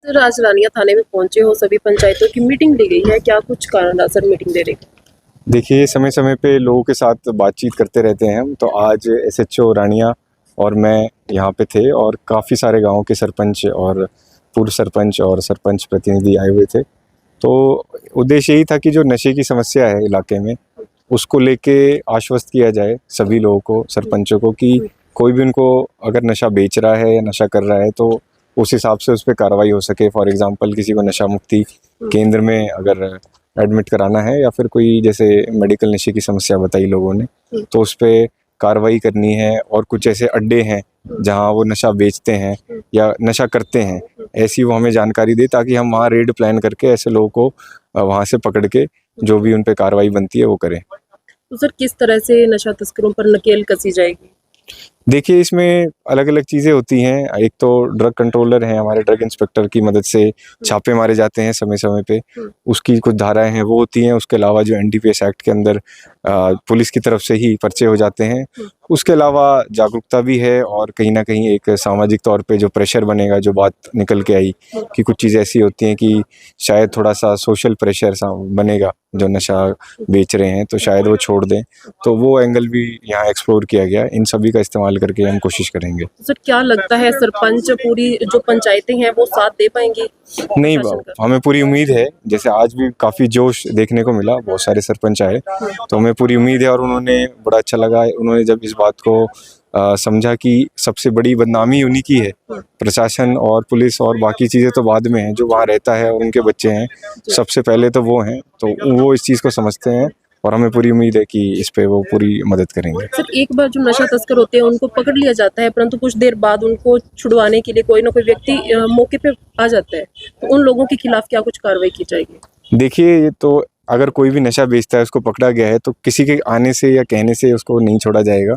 Sir आज रानिया थाने में पहुंचे हो, सभी पंचायतों की मीटिंग ली गई है, क्या कुछ कारण था सर मीटिंग ले रही? देखिए, समय समय पे लोगों के साथ बातचीत करते रहते हैं हम। तो आज एसएचओ रानिया और मैं यहाँ पे थे और काफ़ी सारे गाँव के सरपंच और पूर्व सरपंच और सरपंच प्रतिनिधि आए हुए थे। तो उद्देश्य यही था कि जो नशे की समस्या है इलाके में, उसको लेके आश्वस्त किया जाए सभी लोगों को, सरपंचों को, कि कोई भी उनको अगर नशा बेच रहा है या नशा कर रहा है तो उस हिसाब से उस पर कार्रवाई हो सके। फॉर एग्जांपल, किसी को नशा मुक्ति केंद्र में अगर एडमिट कराना है या फिर कोई जैसे मेडिकल नशे की समस्या बताई लोगों ने, तो उस पर कार्रवाई करनी है। और कुछ ऐसे अड्डे हैं जहां वो नशा बेचते हैं या नशा करते हैं, ऐसी वो हमें जानकारी दे ताकि हम वहाँ रेड प्लान करके ऐसे लोगों को वहाँ से पकड़ के जो भी उन पे कार्रवाई बनती है वो करें। तो सर किस तरह से नशा तस्करों पर नकेल कसी जाएगी? देखिए, इसमें अलग अलग चीज़ें होती हैं। एक तो ड्रग कंट्रोलर हैं, हमारे ड्रग इंस्पेक्टर की मदद से छापे मारे जाते हैं समय समय पे, उसकी कुछ धाराएं हैं वो होती हैं। उसके अलावा जो एनडीपीएस एक्ट के अंदर पुलिस की तरफ से ही पर्चे हो जाते हैं। उसके अलावा जागरूकता भी है और कहीं ना कहीं एक सामाजिक तौर पे जो प्रेशर बनेगा, जो बात निकल के आई कि कुछ चीज़ें ऐसी होती हैं कि शायद थोड़ा सा सोशल प्रेशर सा बनेगा, जो नशा बेच रहे हैं तो शायद वो छोड़ दें। तो वो एंगल भी यहाँ एक्सप्लोर किया गया। इन सभी का इस्तेमाल करके हम कोशिश करेंगे। तो सर क्या लगता है सरपंच पूरी जो पंचायतें हैं वो साथ दे पाएंगी? नहीं, हमें पूरी उम्मीद है। जैसे आज भी काफ़ी जोश देखने को मिला, बहुत सारे सरपंच आए, तो हमें पूरी उम्मीद है। और उन्होंने बड़ा अच्छा लगा, उन्होंने जब इस बात को समझा कि सबसे बड़ी बदनामी उन्हीं की है। प्रशासन और पुलिस और बाकी चीज़ें तो बाद में हैं, जो वहाँ रहता है और उनके बच्चे हैं, सबसे पहले तो वो हैं। तो वो इस चीज़ को समझते हैं और हमें पूरी उम्मीद है कि इस पे वो पूरी मदद करेंगे। सर एक बार जो नशा तस्कर होते हैं उनको पकड़ लिया जाता है, परंतु कुछ देर बाद उनको छुड़वाने के लिए कोई ना कोई व्यक्ति मौके पे आ जाता है, तो उन लोगों के खिलाफ क्या कुछ कार्रवाई की जाएगी? देखिए, ये तो अगर कोई भी नशा बेचता है, उसको पकड़ा गया है, तो किसी के आने से या कहने से उसको नहीं छोड़ा जाएगा।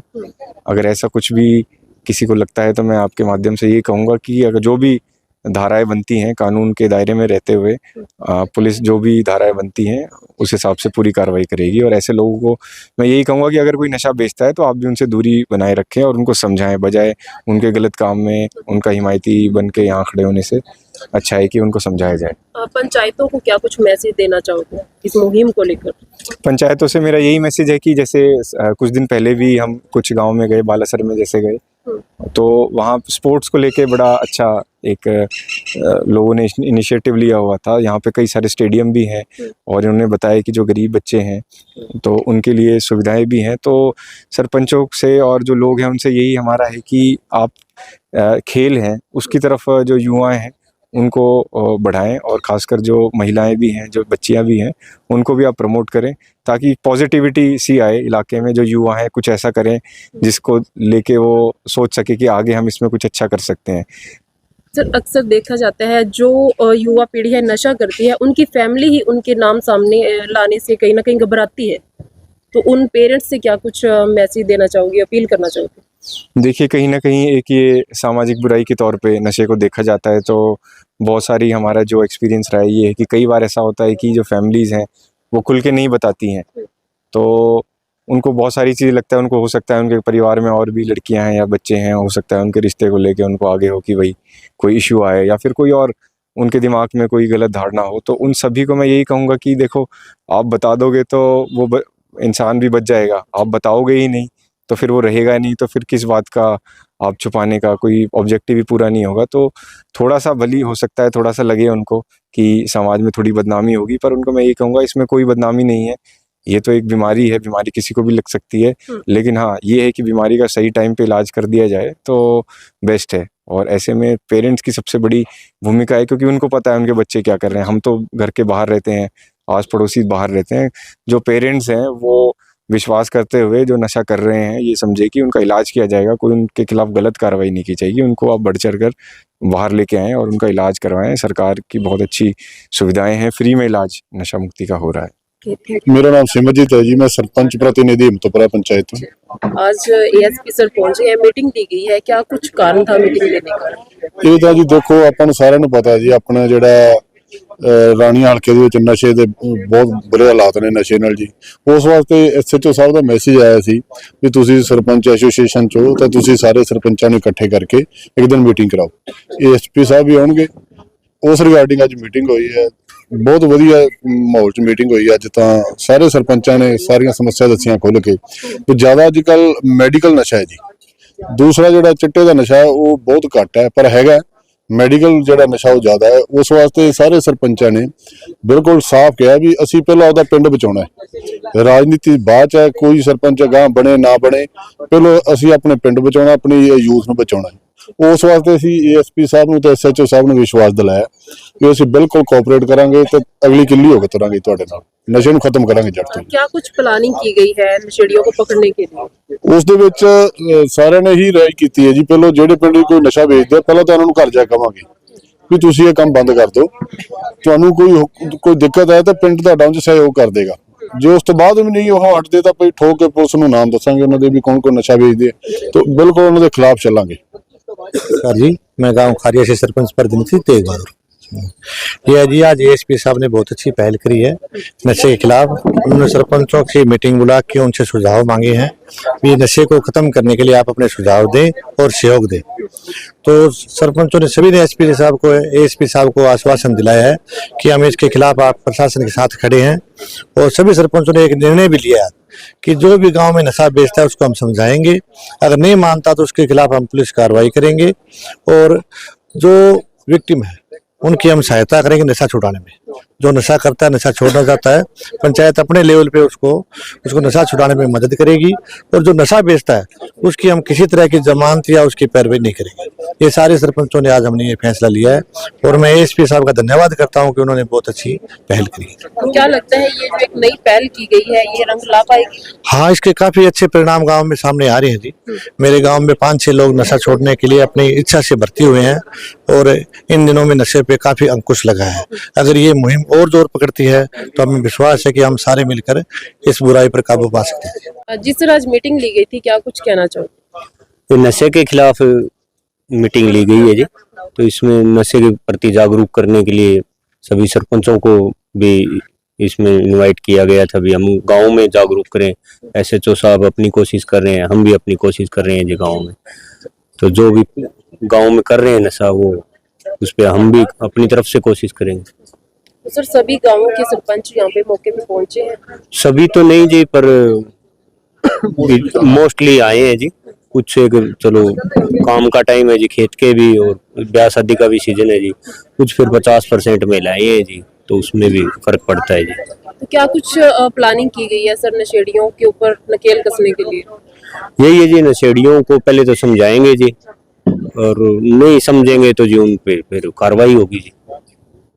अगर ऐसा कुछ भी किसी को लगता है तो मैं आपके माध्यम से ये कहूँगा कि अगर जो भी धाराएं बनती हैं कानून के दायरे में रहते हुए, पुलिस जो भी धाराएं बनती हैं उस हिसाब से पूरी कार्रवाई करेगी। और ऐसे लोगों को मैं यही कहूँगा कि अगर कोई नशा बेचता है तो आप भी उनसे दूरी बनाए रखें और उनको समझाएं, बजाय उनके गलत काम में उनका हिमायती बन के यहाँ खड़े होने से अच्छा है कि उनको समझाया जाए। पंचायतों को क्या कुछ मैसेज देना चाहोगे इस मुहिम को लेकर? पंचायतों से मेरा यही मैसेज है कि जैसे कुछ दिन पहले भी हम कुछ गांव में गए, बालासर में जैसे गए, तो वहाँ स्पोर्ट्स को लेके बड़ा अच्छा एक लोगों ने इनिशिएटिव लिया हुआ था। यहाँ पे कई सारे स्टेडियम भी हैं और इन्होंने बताया कि जो गरीब बच्चे हैं तो उनके लिए सुविधाएं भी हैं। तो सरपंचों से और जो लोग हैं उनसे यही हमारा है कि आप खेल हैं उसकी तरफ जो युवा हैं उनको बढ़ाएं, और ख़ासकर जो महिलाएं भी हैं, जो बच्चियां भी हैं, उनको भी आप प्रमोट करें ताकि पॉजिटिविटी सी आए इलाके में। जो युवा हैं कुछ ऐसा करें जिसको लेके वो सोच सके कि आगे हम इसमें कुछ अच्छा कर सकते हैं। सर अक्सर देखा जाता है जो युवा पीढ़ी है नशा करती है, उनकी फैमिली ही उनके नाम सामने लाने से कहीं ना कहीं घबराती है, तो उन पेरेंट्स से क्या कुछ मैसेज देना चाहोगे, अपील करना चाहोगे? देखिए, कहीं ना कहीं एक ये सामाजिक बुराई के तौर पे नशे को देखा जाता है। तो बहुत सारी हमारा जो एक्सपीरियंस रहा है ये है कि कई बार ऐसा होता है कि जो फैमिलीज़ हैं वो खुल के नहीं बताती हैं, तो उनको बहुत सारी चीज़ें लगता है। उनको हो सकता है उनके परिवार में और भी लड़कियां हैं या बच्चे हैं, हो सकता है उनके रिश्ते को लेके उनको आगे हो कि भाई कोई इशू आए या फिर कोई और उनके दिमाग में कोई गलत धारणा हो। तो उन सभी को मैं यही कहूँगा कि देखो, आप बता दोगे तो वो इंसान भी बच जाएगा। आप बताओगे ही नहीं तो फिर वो रहेगा नहीं, तो फिर किस बात का आप छुपाने का कोई ऑब्जेक्टिव ही पूरा नहीं होगा। तो थोड़ा सा भली हो सकता है, थोड़ा सा लगे उनको कि समाज में थोड़ी बदनामी होगी, पर उनको मैं ये कहूँगा इसमें कोई बदनामी नहीं है। ये तो एक बीमारी है, बीमारी किसी को भी लग सकती है, लेकिन हाँ ये है कि बीमारी का सही टाइम पे इलाज कर दिया जाए तो बेस्ट है। और ऐसे में पेरेंट्स की सबसे बड़ी भूमिका है, क्योंकि उनको पता है उनके बच्चे क्या कर रहे हैं। हम तो घर के बाहर रहते हैं, आस पड़ोसी बाहर रहते हैं। जो पेरेंट्स हैं वो विश्वास करते हुए जो नशा कर रहे हैं ये समझे कि उनका इलाज किया जाएगा, कोई उनके खिलाफ गलत कार्रवाई नहीं की जाएगी। उनको आप बढ़ चढ़ कर बाहर लेके आएँ और उनका इलाज करवाएं। सरकार की बहुत अच्छी सुविधाएं हैं, फ्री में इलाज नशा मुक्ति का हो रहा है। मेरा नाम सिमरजीत है जी, मैं सरपंच प्रतिनिधि हिम्मतपुरा पंचायत हूँ। आज एएसपी सर पहुंचे हैं, मीटिंग दी गई है, क्या कुछ कारण था मीटिंग लेने का? ਇਹ ਤਾਂ ਜੀ ਦੇਖੋ ਆਪਾਂ ਨੂੰ ਸਾਰਿਆਂ ਨੂੰ ਪਤਾ ਜੀ, ਆਪਣਾ ਜਿਹੜਾ ਰਾਣੀਆਂ ਹਲਕੇ ਦੇ ਵਿੱਚ ਨਸ਼ੇ ਦੇ ਬਹੁਤ ਬੁਰੇ ਹਾਲਾਤ ਨੇ ਨਸ਼ੇ ਨਾਲ ਜੀ। ਉਸ ਵਾਸਤੇ ਐਸਐਚਓ ਸਾਹਿਬ ਦਾ ਮੈਸੇਜ ਆਇਆ ਸੀ ਵੀ ਤੁਸੀਂ ਸਰਪੰਚ ਐਸੋਸੀਏਸ਼ਨ ਚੋਂ ਤਾਂ ਤੁਸੀਂ ਸਾਰੇ ਸਰਪੰਚਾਂ ਨੂੰ ਇਕੱਠੇ ਕਰਕੇ ਇੱਕ ਦਿਨ ਮੀਟਿੰਗ ਕਰਾਓ। ਏਐਸਪੀ ਸਾਹਿਬ ਵੀ ਆਉਣਗੇ ਉਸ ਰਿਗਾਰਡਿੰਗ ਅੱਜ ਮੀਟਿੰਗ ਹੋਈ ਹੈ। ਬਹੁਤ ਵਧੀਆ ਮਾਹੌਲ 'ਚ ਮੀਟਿੰਗ ਹੋਈ ਅੱਜ ਤਾਂ ਸਾਰੇ ਸਰਪੰਚਾਂ ਨੇ ਸਾਰੀਆਂ ਸਮੱਸਿਆ ਦੱਸੀਆਂ ਖੁੱਲ੍ਹ ਕੇ ਕਿ ਜ਼ਿਆਦਾ ਅੱਜ ਕੱਲ੍ਹ ਮੈਡੀਕਲ ਨਸ਼ਾ ਹੈ ਜੀ। ਦੂਸਰਾ ਜਿਹੜਾ ਚਿੱਟੇ ਦਾ ਨਸ਼ਾ ਹੈ ਉਹ ਬਹੁਤ ਘੱਟ ਹੈ, ਪਰ ਹੈਗਾ ਮੈਡੀਕਲ ਜਿਹੜਾ ਨਸ਼ਾ ਉਹ ਜ਼ਿਆਦਾ ਹੈ। ਉਸ ਵਾਸਤੇ ਸਾਰੇ ਸਰਪੰਚਾਂ ਨੇ ਬਿਲਕੁਲ ਸਾਫ਼ ਕਿਹਾ ਵੀ ਅਸੀਂ ਪਹਿਲਾਂ ਉਹਦਾ ਪਿੰਡ ਬਚਾਉਣਾ ਹੈ, ਰਾਜਨੀਤੀ ਬਾਅਦ 'ਚ ਹੈ। ਕੋਈ ਸਰਪੰਚ ਅਗਾਂਹ ਬਣੇ ਨਾ ਬਣੇ, ਪਹਿਲਾਂ ਅਸੀਂ ਆਪਣੇ ਪਿੰਡ ਬਚਾਉਣਾ, ਆਪਣੀ ਯੂਥ ਨੂੰ ਬਚਾਉਣਾ ਹੈ। ਉਸ ਵਾਸਤੇ ਅਸੀਂ ਏਐਸਪੀ ਸਾਹਿਬ ਨੂੰ ਤੇ ਐਸਐਚਓ ਸਾਹਿਬ ਨੂੰ ਵਿਸ਼ਵਾਸ ਦਿਲਾਇਆ ਕਿ ਅਸੀਂ ਬਿਲਕੁਲ ਕੋਆਪਰੇਟ ਕਰਾਂਗੇ ਤੇ ਅਗਲੀ ਕਿੱਲੀ ਹੋ ਕੇ ਤੁਰਾਂਗੇ ਤੁਹਾਡੇ ਨਾਲ, ਨਸ਼ੇ ਨੂੰ ਖਤਮ ਕਰਾਂਗੇ ਜੜ ਤੋਂ। क्या कुछ प्लानिंग की गई है नशेड़ियों को पकड़ने के लिए? ਉਸ ਦੇ ਵਿੱਚ ਸਾਰਿਆਂ ਨੇ ਹੀ ਰਾਏ ਕੀਤੀ ਹੈ ਜੀ। ਪਹਿਲਾਂ ਜਿਹੜੇ ਪਿੰਡ 'ਚ ਕੋਈ ਨਸ਼ਾ ਵੇਚਦੇ ਆ, ਪਹਿਲਾਂ ਤਾਂ ਉਹਨਾਂ ਨੂੰ ਘਰ ਜਾ ਕੇ ਕਵਾਂਗੇ ਵੀ ਤੁਸੀਂ ਇਹ ਕੰਮ ਬੰਦ ਕਰ ਦਿਓ। ਤੁਹਾਨੂੰ ਕੋਈ ਦਿੱਕਤ ਆਏ ਤਾਂ ਪਿੰਡ ਤੁਹਾਡਾ ਉਹਨਾਂ 'ਚ ਸਹਿਯੋਗ ਕਰ ਦੇਗਾ। ਜੇ ਉਸ ਤੋਂ ਬਾਅਦ ਵੀ ਨਹੀਂ ਉਹ ਹਟਦੇ ਤਾਂ ਭਾਈ ਠੋਕ ਕੇ ਪੁਲਿਸ ਨੂੰ ਨਾਮ ਦੱਸਾਂਗੇ ਉਹਨਾਂ ਦੇ ਵੀ ਕੌਣ ਕੌਣ ਨਸ਼ਾ ਵੇਚਦੇ ਆ, ਤਾਂ ਬਿਲਕੁਲ ਉਹਨਾਂ ਦੇ ਖਿਲਾਫ ਚੱਲਾਂਗੇ। सर जी, मैं गांव खारिया से सरपंच प्रतिनिधि तेज बहादुर। ये जी आज एएसपी साहब ने बहुत अच्छी पहल करी है नशे के खिलाफ। उन्होंने सरपंचों की मीटिंग बुला के उनसे सुझाव मांगे हैं कि नशे को खत्म करने के लिए आप अपने सुझाव दें और सहयोग दें। तो सरपंचों ने सभी ने एएसपी साहब को आश्वासन दिलाया है कि हम इसके खिलाफ आप प्रशासन के साथ खड़े हैं। और सभी सरपंचों ने एक निर्णय भी लिया है कि जो भी गांव में नशा बेचता है उसको हम समझाएंगे, अगर नहीं मानता तो उसके खिलाफ हम पुलिस कार्रवाई करेंगे और जो विक्टिम है उनकी हम सहायता करेंगे नशा छुड़ाने में। जो नशा करता है, नशा छोड़ना चाहता है, पंचायत अपने लेवल पे उसको नशा छुड़ाने में मदद करेगी। और जो नशा बेचता है उसकी हम किसी तरह की जमानत या उसकी पैरवी नहीं करेंगे। ये सारे सरपंचों ने आज हमने ये फैसला लिया है और मैं एएसपी साहब का धन्यवाद करता हूँ कि उन्होंने बहुत अच्छी पहल करी। क्या लगता है ये जो एक नई पहल की गई है ये रंग ला पाएगी? हाँ, इसके काफी अच्छे परिणाम गांव में सामने आ रहे हैं जी। मेरे गांव में 5-6 लोग नशा छोड़ने के लिए अपनी इच्छा से भर्ती हुए हैं और इन दिनों में नशे पे काफी अंकुश लगा है। अगर ये मुहिम और जोर पकड़ती है तो हमें विश्वास है कि हम सारे मिलकर इस बुराई पर काबू पा सकते हैं। जिस तरह आज मीटिंग ली गई थी, क्या कुछ कहना चाहोगे? नशे के खिलाफ मीटिंग ली गई है जी। तो इसमें नशे के प्रति जागरूक करने के लिए सभी सरपंचों को भी इसमें इनवाइट किया गया था। भी हम गांव में जागरूक करें। एसएचओ साहब अपनी कोशिश कर रहे हैं, हम भी अपनी कोशिश कर रहे हैं जी गांव में। तो जो भी गांव में कर रहे हैं नशा, वो उस पर हम भी अपनी तरफ से कोशिश करेंगे। तो सर सभी गांवों के सरपंच यहाँ पे मौके पे पहुंचे हैं? सभी तो नहीं जी, पर मोस्टली आए हैं जी। कुछ एक चलो काम का टाइम है जी, खेत के भी और ब्याह शादी का भी सीजन है जी। कुछ फिर 50% महिलाएं हैं जी, तो उसमें भी फर्क पड़ता है जी। तो क्या कुछ प्लानिंग की गई है सर नशेड़ियों के ऊपर नकेल कसने के लिए? यही है जी, नशेड़ियों को पहले तो समझाएंगे जी, और नहीं समझेंगे तो जी उन पे फिर कार्रवाई होगी जी।